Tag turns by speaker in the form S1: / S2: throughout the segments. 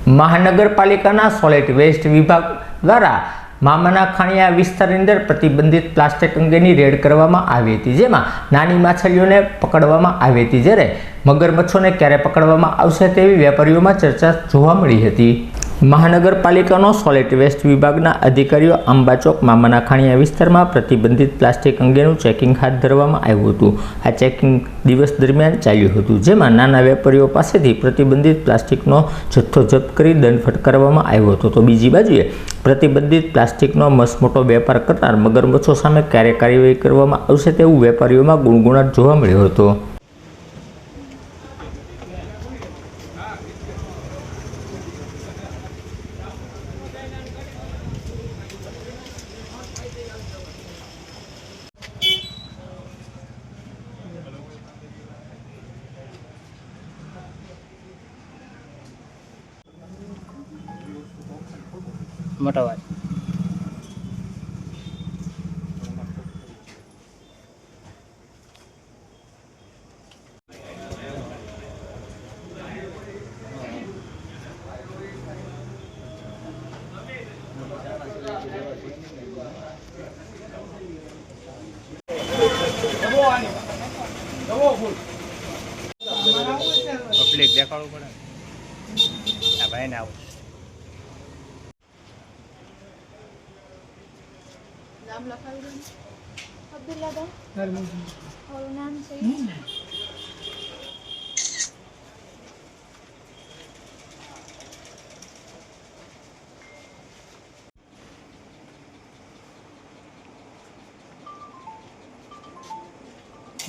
S1: મહાનગરપાલિકાના solid waste વિભાગ દ્વારા મામાના ખાણિયા વિસ્તારની અંદર પ્રતિબંધિત પ્લાસ્ટિક અંગેની રેડ કરવામાં આવી હતી, જેમાં નાની માછલીઓને પકડવામાં આવી હતી, જ્યારે મગરમચ્છોને ક્યારે પકડવામાં આવશે તેવી વેપારીઓમાં ચર્ચા જોવા મળી હતી। મહાનગરપાલિકાનો સોલિડ વેસ્ટ વિભાગના અધિકારીઓ આંબાચોક મામાના ખાણિયા વિસ્તારમાં પ્રતિબંધિત પ્લાસ્ટિક અંગેનું ચેકિંગ હાથ ધરવામાં આવ્યું હતું। આ ચેકિંગ દિવસ દરમિયાન ચાલ્યું હતું, જેમાં નાના વેપારીઓ પાસેથી પ્રતિબંધિત પ્લાસ્ટિકનો જથ્થો જપ્ત કરી દંડ ફટકારવામાં આવ્યો હતો, તો બીજી બાજુએ પ્રતિબંધિત પ્લાસ્ટિકનો મસમોટો વેપાર કરનાર મગરમચ્છો સામે ક્યારે કાર્યવાહી કરવામાં આવશે તેવું વેપારીઓમાં ગુણગુણાટ જોવા મળ્યો હતો।
S2: મોટા વાત પબ્લિક દેખાડવું પડે આ ભાઈ ને આવું
S3: नाम लखा अब्दुल्ला और नाम सही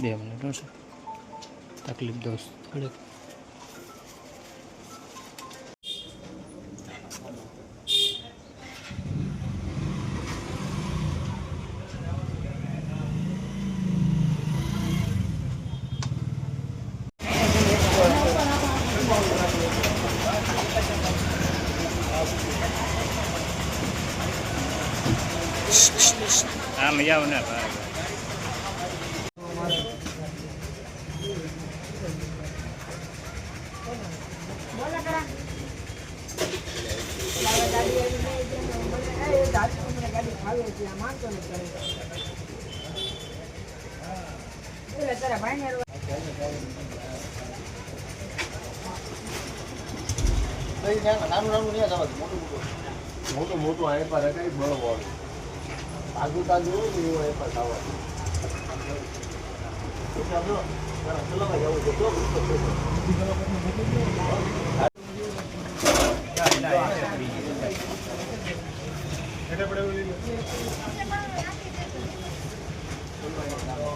S2: બે મિનિટ તકલીફ દોસ્ત થોડીક મજા આવે ને
S4: મોટું મોટું આ પર કઈ બરોબર તાજુ તાજુ એ પર ખાવા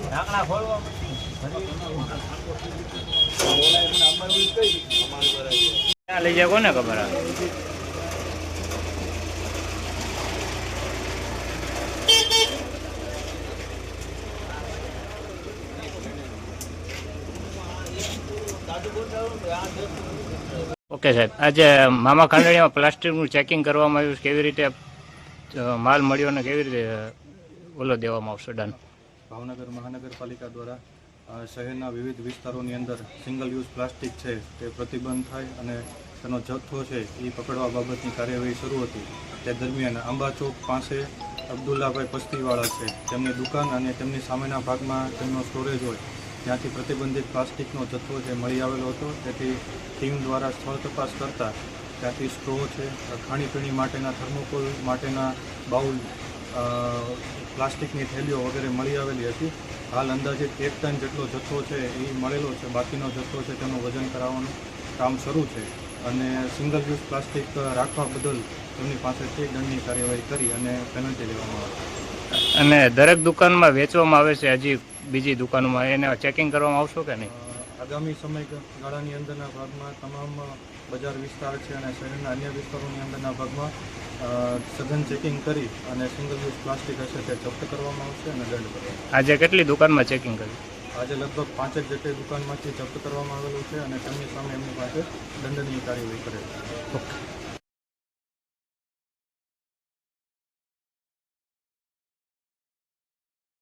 S2: ઢાંકણા ખોલવા લઈ જાય કોને ખબર આવે ઓકે સાહેબ, આજે મામા ખાંડણીમાં પ્લાસ્ટિકનું ચેકિંગ કરવામાં આવ્યું, કેવી રીતે માલ મળ્યો અને કેવી રીતે ઓલો દેવામાં આવશે ડન?
S5: ભાવનગર મહાનગરપાલિકા દ્વારા શહેરના વિવિધ વિસ્તારોની અંદર સિંગલ યુઝ પ્લાસ્ટિક છે તે પ્રતિબંધ થાય અને તેનો જથ્થો છે એ પકડવા બાબતની કાર્યવાહી શરૂ હતી। તે દરમિયાન આંબાચોક પાસે અબ્દુલ્લાભાઈ પસ્તીવાળા છે, તેમની દુકાન અને તેમની સામેના ભાગમાં તેમનો સ્ટોરેજ હોય ત્યાંથી પ્રતિબંધિત પ્લાસ્ટિકનો જથ્થો છે મળી આવેલો હતો। તેથી ટીમ દ્વારા સ્થળ તપાસ કરતાં ત્યાંથી સ્ટ્રો છે, ખાણીપીણી માટેના થર્મોકોલ માટેના બાઉલ, પ્લાસ્ટિકની થેલીઓ વગેરે મળી આવેલી હતી। હાલ અંદાજિત 1 ટન જેટલો જથ્થો છે એ મળેલો છે, બાકીનો જથ્થો છે તેનું વજન કરાવવાનું કામ શરૂ છે અને સિંગલ યુઝ પ્લાસ્ટિક રાખવા બદલ તેમની પાસેથી દંડની કાર્યવાહી કરી અને પેનલ્ટી લેવામાં આવે છે।
S2: અને દરેક દુકાનમાં વેચવામાં આવે છે, હજી બીજી દુકાનોમાં એને ચેકિંગ કરવામાં આવશો કે નહીં?
S5: આગામી સમયગાળાની અંદરના ભાગમાં તમામ બજાર વિસ્તાર છે અને શહેરના અન્ય વિસ્તારોની અંદરના ભાગમાં સઘન ચેકિંગ કરી અને સિંગલ યુઝ પ્લાસ્ટિક હશે તે જપ્ત કરવામાં આવશે અને દંડ કરવામાં.
S2: આજે કેટલી દુકાનમાં ચેકિંગ કર્યું?
S5: આજે લગભગ 5 જેટલી દુકાનમાંથી જપ્ત કરવામાં આવેલું છે અને તેમની સામે એમની પાસે દંડનીય કાર્યવાહી કરેલી છે.
S2: ઓકે.